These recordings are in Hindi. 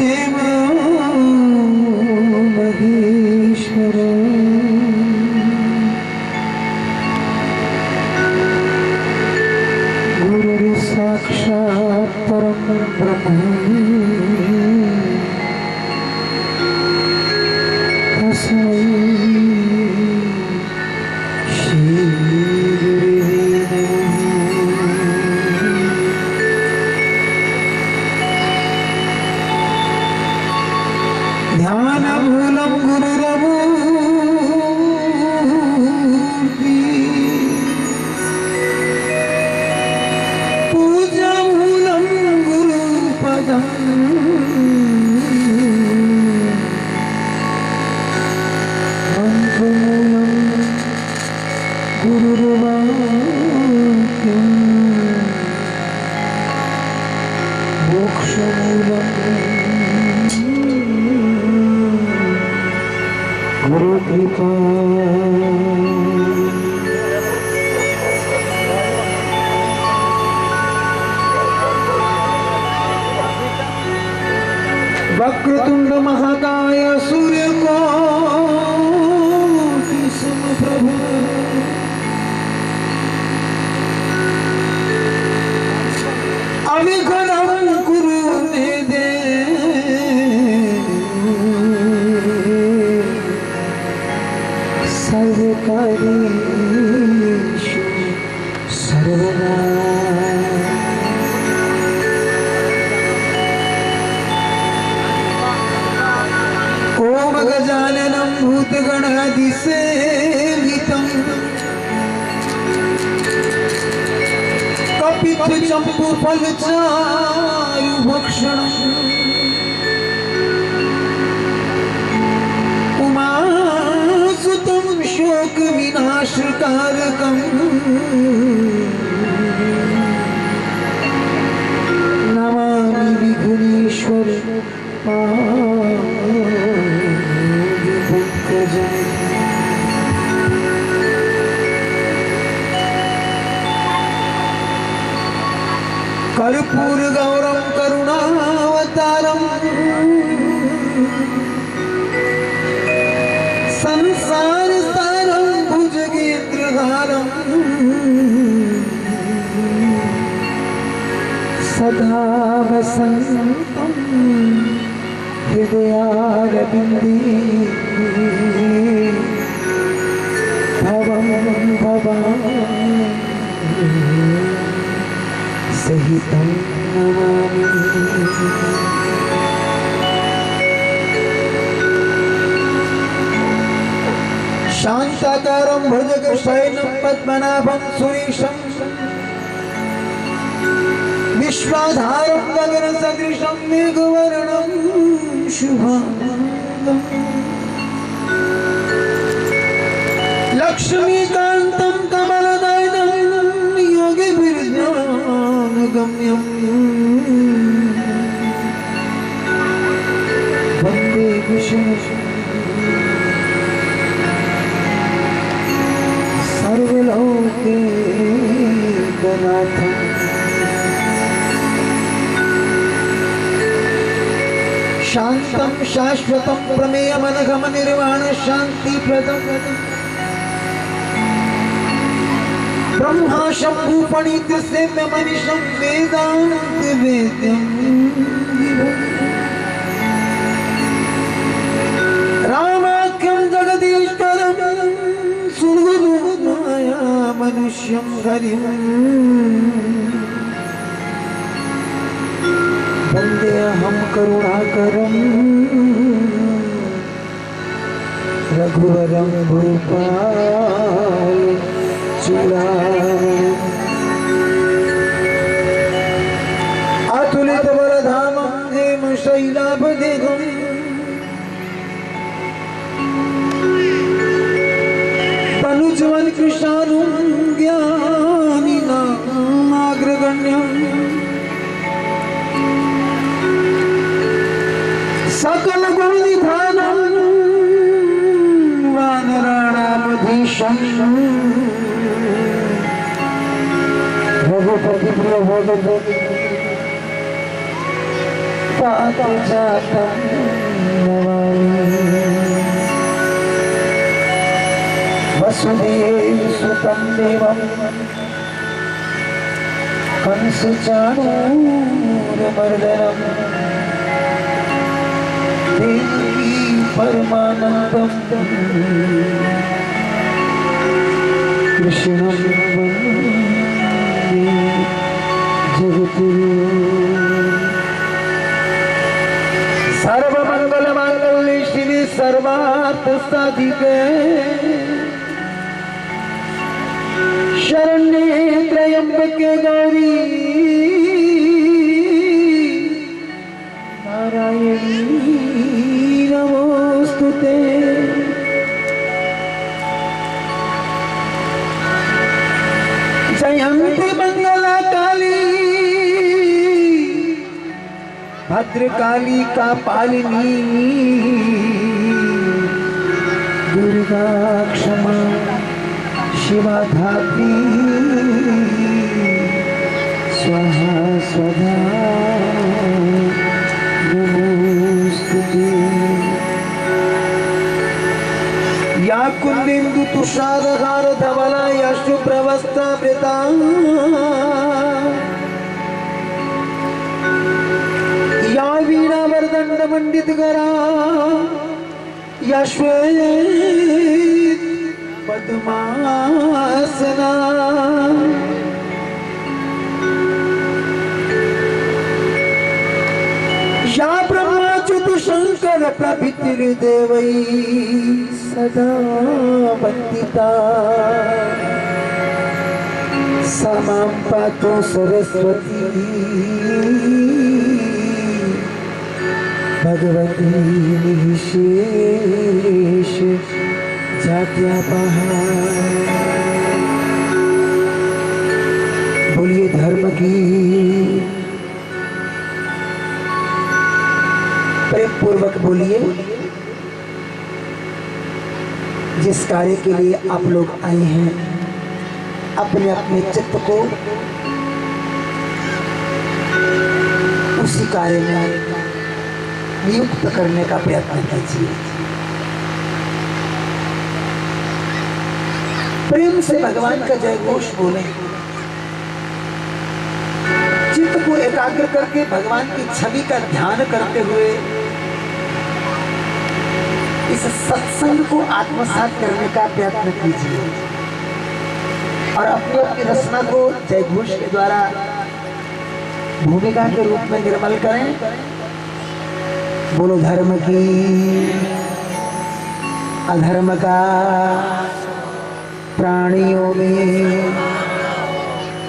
गुरुदेव महेश्वर गुरु साक्षात् परम ब्रह्म तस्मै श्री गुरुवे ध्यान मूलम गुरुरमूर्ति पूजा मूलम गुरुपदम मंत्र मूलम गुरुर्वाक्यम मोक्ष मूलम गुरु कृपा वक्रतुंड महाकाय सूर्यकोटि समप्रभ अविघ्नं कुरु मे देव सर्वकार्येषु सर्वदा ओम गजाननं भूतगणाधिसेवितं कपित्थजम्बूफलचारुभक्षणम् उमासुतं शोकविनाशकारकम् नमामि विघ्नेश्वर पादपङ्कजम् कर्पूर गौरम करुणावतारम संसार सारम भुजगेन्द्रहारम सदा वसन्तं हृदयारविन्दे भवं भवामि सहितं नमामि शान्ताकारं भुजगशयनं पद्मनाभं सुरेशं विश्वाधारं गगनसदृशं मेघवर्णं शुभांगं लक्ष्मीकान्तं कमलनयनं योगिभिर्ज्ञानगम्यं वन्दे विष्णुं सर्वलोकैकनाथम् शान्तं शाश्वतं प्रमेयमनघं निर्वाण शान्तिप्रदम् ब्रह्मा शम्भु पणित सेव्य मनीषं वेदान्त वेद्यं रामाख्यं जगदीश्वरं सुरगुरु माया मनुष्यं हरिं वन्देऽहं करुणाकरं रघुवरं भूपाल अतुलित बलधामं हेम शैलाभदेहं तनुजवन कृशानुं ज्ञानिनामाग्रगण्यं सकल गुणनिधानं वानराणामधीशं रघुपति प्रिय पारिजातं नमामि वसुदेवसुतं देवं कंसचाणूरमर्दनं देवी परमानन्दं कृष्णं वन्दे जगद्गुरुं। सर्वमंगलमांगल्ये शिवे सर्वार्थसाधिके शरण्ये त्र्यंबके गौरी नारायणी नमोस्तुते। जयंती मंगला काली भद्रकाली का पालिनी दुर्गा क्षमा शिवा धात्री स्वाहा स्वधा नमोस्तुते। या कुंदेन्दु तुषारहार धवला या शुभ्रवस्त्रावृता या वीणा वरदंड मंडित करा या श्वेत पद्मासना या ब्रह्माच्युत शंकर प्रभृतिर्देवै सदा वंदिता सा मां पातु सरस्वती भगवती निःशेष जात्यापहा। बोलिए धर्म की प्रेम पूर्वक बोलिए। जिस कार्य के लिए आप लोग आए हैं अपने अपने चित्त को उसी कार्य में नियुक्त करने का प्रयत्न कीजिए। प्रेम से भगवान का जय घोष बोले। चित्त को एकाग्र करके भगवान की छवि का ध्यान करते हुए इस सत्संग को आत्मसात करने का प्रयत्न कीजिए और अपनी अपनी रचना को जय घोष के द्वारा भूमिका के रूप में निर्मल करें। बोलो धर्म की अधर्म का प्राणियों में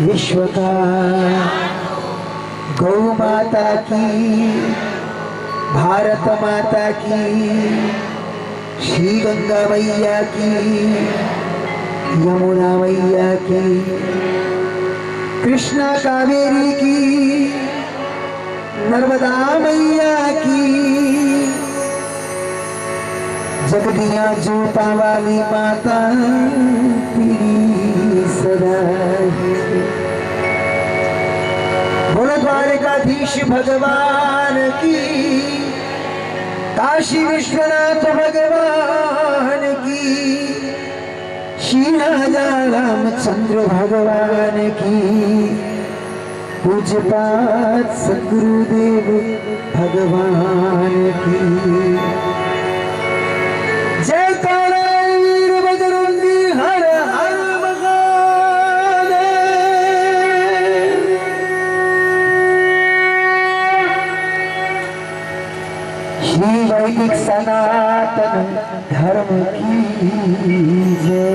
विश्व का गौ माता की भारत माता की श्री गंगा मैया की यमुना मैया की कृष्णा कावेरी की नर्मदा मैया की जगदिया जोता वाली माता तेरी सदा बोलो द्वारकाधीश भगवान की काशी विश्वनाथ भगवान की श्री राजा रामचंद्र भगवान की पूज्यपाद सद्गुरुदेव भगवान की जय काला वीर बजरंगी हर हर महादेव। श्री वैदिक सनातन धर्म की जय।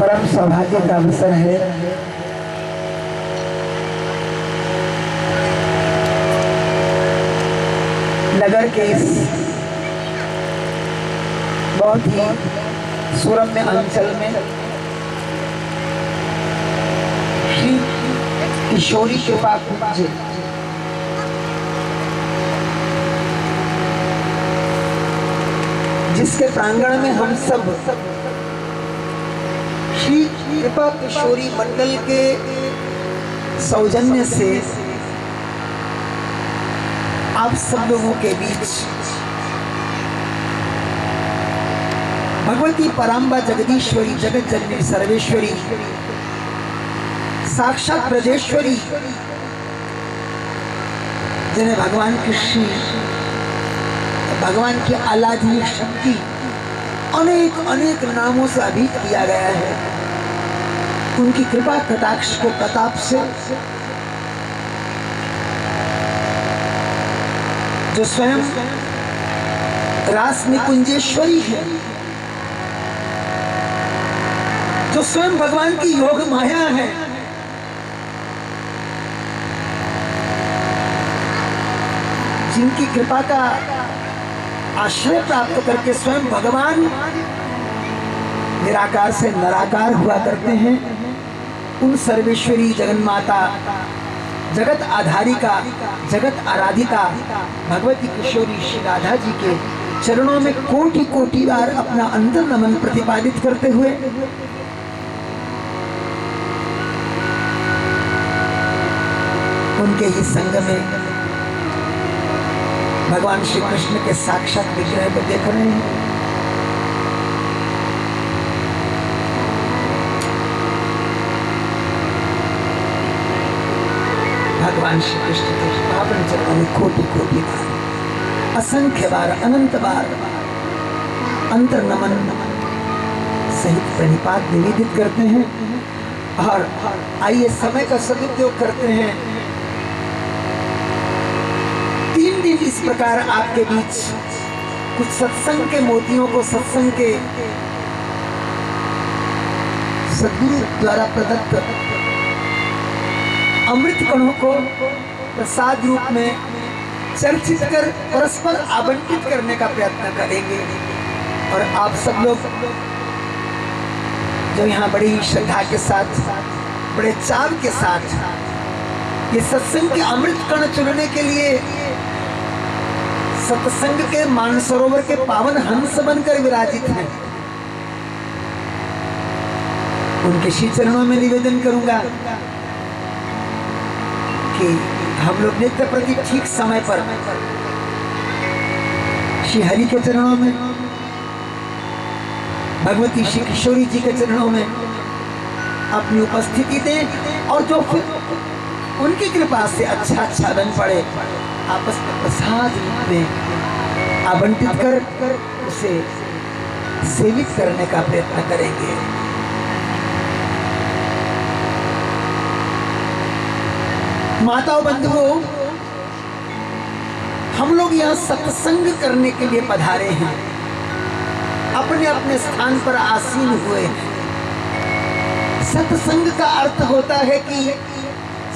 परम सौभाग्य का अवसर है नगर के इस बहुत ही सुरम्य अंचल में श्री किशोरी कृपा कुंज जिसके प्रांगण में हम सब श्री कृपा किशोरी मंडल के सौजन्य से आप सब लोगों के बीच भगवती पराम्बा जगदीश्वरी जगत जननी सर्वेश्वरी साक्षात ब्रजेश्वरी, जिन्हें भगवान कृष्ण भगवान की आलाधनी शक्ति अनेक अनेक नामों से अभिहित किया गया है, उनकी कृपा कटाक्ष के प्रताप से जो स्वयं रास निकुंजेश्वरी है, जो स्वयं भगवान की योग माया है, जिनकी कृपा का आश्रय प्राप्त करके स्वयं भगवान निराकार से निराकार हुआ करते हैं, उन सर्वेश्वरी जगन्माता जगत आधारिका जगत आराधिका भगवती किशोरी श्री राधा जी के चरणों में कोटि कोटि बार अपना अंतर नमन प्रतिपादित करते हुए उनके ही संग में भगवान श्री कृष्ण के साक्षात विग्रह को देख रहे हैं। भगवान श्री कृष्ण के पावन चरणों में कोटि कोटि बार असंख्य बार अनंत बार अंतर नमन सहित प्रणिपात निवेदित करते हैं। और आइए समय का सदुपयोग करते हैं। 3 दिन इस प्रकार आपके बीच कुछ सत्संग के मोतियों को, सत्संग के सद्गुरु द्वारा प्रदत्त अमृत कणों को प्रसाद रूप में चर्चित कर परस्पर आवंटित करने का प्रयत्न करेंगे। और आप सब लोग जो यहाँ बड़ी श्रद्धा के साथ, बड़े चाव के साथ ये सत्संग के अमृत कण चुनने के लिए सत्संग के मानसरोवर के पावन हंस बनकर विराजित हैं, उनके श्री चरणों में निवेदन करूंगा कि हम लोग नित्य प्रति ठीक समय पर श्री हरि के चरणों में, भगवती श्री किशोरी जी के चरणों में अपनी उपस्थिति दें और जो फिर उनकी कृपा से अच्छा अच्छा बन पड़े आपस में प्रसाद रूप में आवंटित कर उसे सेवित करने का प्रयत्न करेंगे। माताओं बंधुओं, हम लोग यहाँ सत्संग करने के लिए पधारे हैं, अपने अपने स्थान पर आसीन हुए हैं। सत्संग का अर्थ होता है कि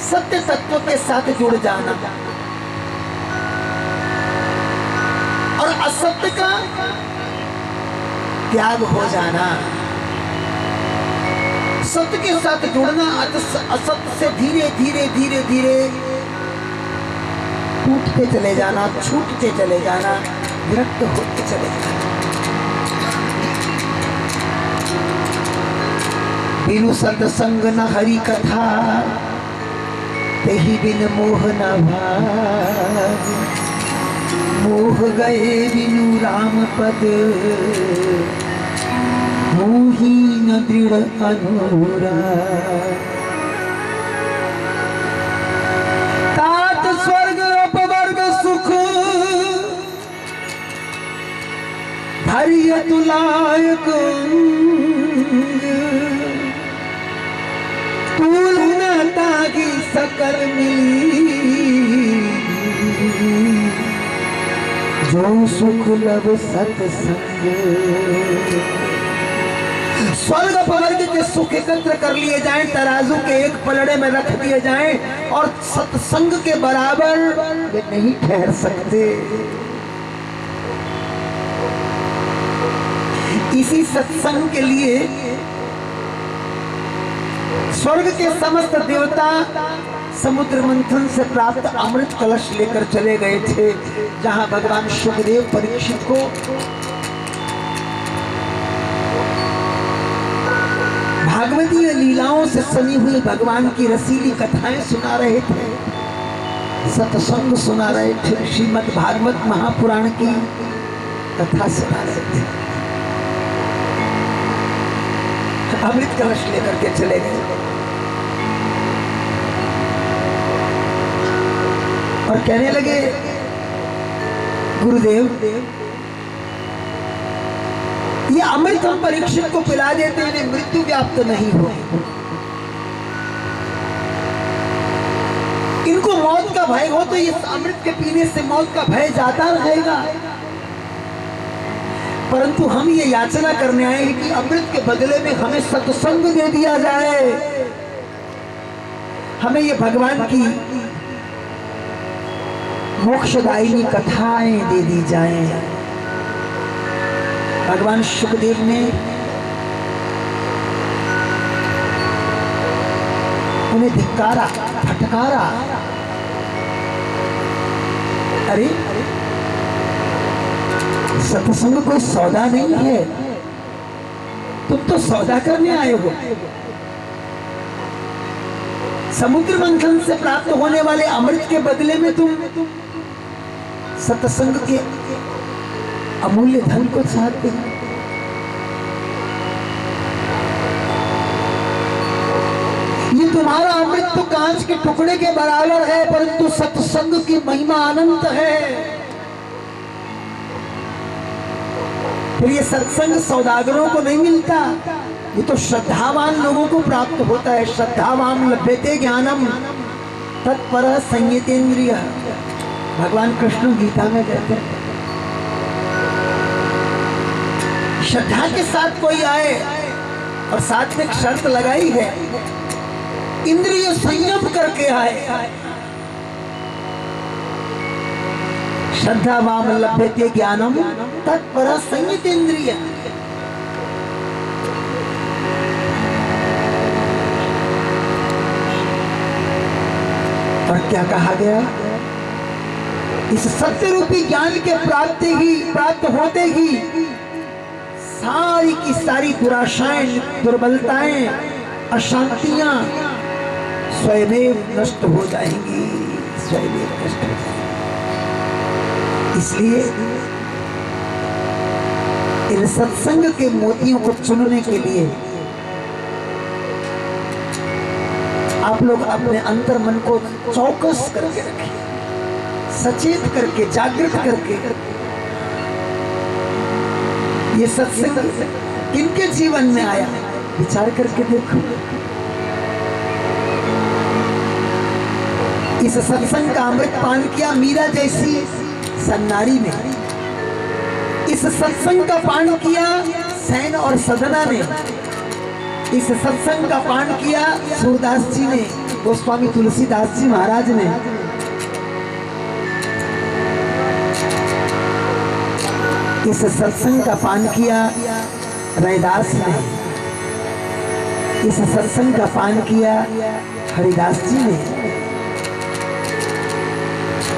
सत्य तत्व के साथ जुड़ जाना और असत्य का त्याग हो जाना, सत्य के साथ जुड़ना, असत्य से धीरे धीरे धीरे धीरे टूटते चले जाना, छूटते चले जाना, विरक्त होते चले जाना। बिनु सत्संग न हरि कथा, तेहि बिन मोह न भाग, मोह गए बिनु राम पद, मोही न दृढ़ अनुराग। तात स्वर्ग अपवर्ग सुख, हरिय तुलायक तूल न तागी सकल मिली, जो सुख लब सत्संग। स्वर्ग अपवर्ग के सुख एकत्र कर लिए जाएं, तराजू के एक पलड़े में रख दिए जाएं और सत्संग के बराबर वे नहीं ठहर सकते। इसी सत्संग के लिए स्वर्ग के समस्त देवता समुद्र मंथन से प्राप्त अमृत कलश लेकर चले गए थे, जहां भगवान सुखदेव परीक्षित को भागवतीय लीलाओं से सनी हुई भगवान की रसीली कथाएं सुना रहे थे, सत्संग सुना रहे थे, श्रीमद् भागवत महापुराण की कथा सुना रहे थे। अमृत कलश लेकर के चले गए और कहने लगे, गुरुदेव ये अमृत हम परीक्षित को पिला देते हैं, इन्हें मृत्यु व्याप्त नहीं हो, इनको मौत का भय हो तो इस अमृत के पीने से मौत का भय जाता रहेगा। परंतु हम ये याचना करने आए हैं कि अमृत के बदले में हमें सत्संग दे दिया जाए, हमें ये भगवान की मोक्षदायिनी कथाएं दे दी जाएं। भगवान सुखदेव ने उन्हें धिक्कारा, फटकारा। अरे सत्संग कोई सौदा नहीं है, तुम तो सौदा करने आए हो। समुद्र मंथन से प्राप्त होने वाले अमृत के बदले में तुम सत्संग के अमूल्य धन को चाहते हैं। ये तुम्हारा अमृत तो कांच के टुकड़े के बराबर है, परंतु सत्संग की महिमा अनंत है। फिर ये सत्संग सौदागरों को नहीं मिलता, ये तो श्रद्धावान लोगों को प्राप्त होता है। श्रद्धावान लभ्यते ज्ञानम तत्परः संयतेन्द्रिय, भगवान कृष्ण गीता में कहते हैं। श्रद्धा के साथ कोई आए और साथ में एक शर्त लगाई है, इंद्रिय संयम करके आए। श्रद्धावान लभ्यते ज्ञानम तत्परः संयतेन्द्रिय। और क्या कहा गया, इस सत्य रूपी ज्ञान के प्राप्त होते ही सारी की सारी दुराशाएं, दुर्बलताएं, अशांतियां स्वयं नष्ट हो जाएंगी, स्वयं नष्ट हो जाएंगी। इसलिए इन सत्संग के मोतियों को चुनने के लिए आप लोग अपने अंतर मन को चौकस करके रखिए, सचेत करके, जागृत करके। ये सत्संग किनके जीवन में आया, विचार करके देखो। इस सत्संग का अमृत पान किया मीरा जैसी सन्नारी ने, इस सत्संग का पान किया सैन और सदना ने, इस सत्संग का पान किया सूरदास जी ने, गोस्वामी तुलसीदास जी महाराज ने। इस सत्संग का पान किया रैदास ने, इस सत्संग का पान किया हरिदास जी ने।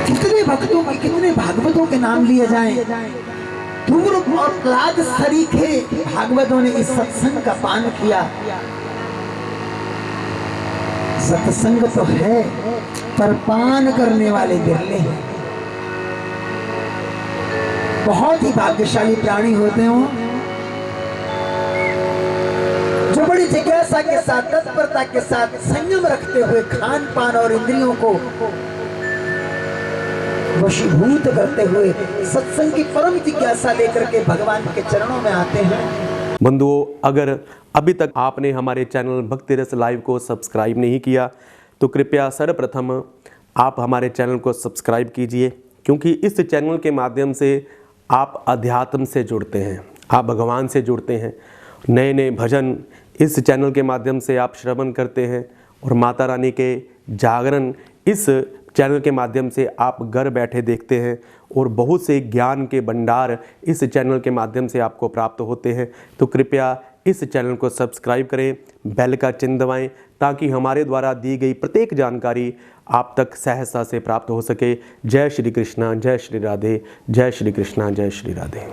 कितने भक्तों के, कितने भागवतों के नाम लिए जाएं, धूम्र और प्लाद सरीखे भागवतों ने इस सत्संग का पान किया। सत्संग तो है, पर पान करने वाले बिरले हैं। बहुत ही भाग्यशाली प्राणी होते हो जो बड़ी जिज्ञासा के साथ, तत्परता के साथ, संयम रखते हुए खान पान और इंद्रियों को वशीभूत करते हुए सत्संग की परम जिज्ञासा लेकर के भगवान के चरणों में आते हैं। बंधुओं, अगर अभी तक आपने हमारे चैनल भक्ति रस लाइव को सब्सक्राइब नहीं किया तो कृपया सर्वप्रथम आप हमारे चैनल को सब्सक्राइब कीजिए, क्योंकि इस चैनल के माध्यम से आप अध्यात्म से जुड़ते हैं, आप भगवान से जुड़ते हैं। नए नए भजन इस चैनल के माध्यम से आप श्रवण करते हैं और माता रानी के जागरण इस चैनल के माध्यम से आप घर बैठे देखते हैं और बहुत से ज्ञान के भंडार इस चैनल के माध्यम से आपको प्राप्त होते हैं। तो कृपया इस चैनल को सब्सक्राइब करें, बेल का चिन्ह दबाएं, ताकि हमारे द्वारा दी गई प्रत्येक जानकारी आप तक सहजता से प्राप्त हो सके। जय श्री कृष्णा, जय श्री राधे, जय श्री कृष्णा, जय श्री राधे।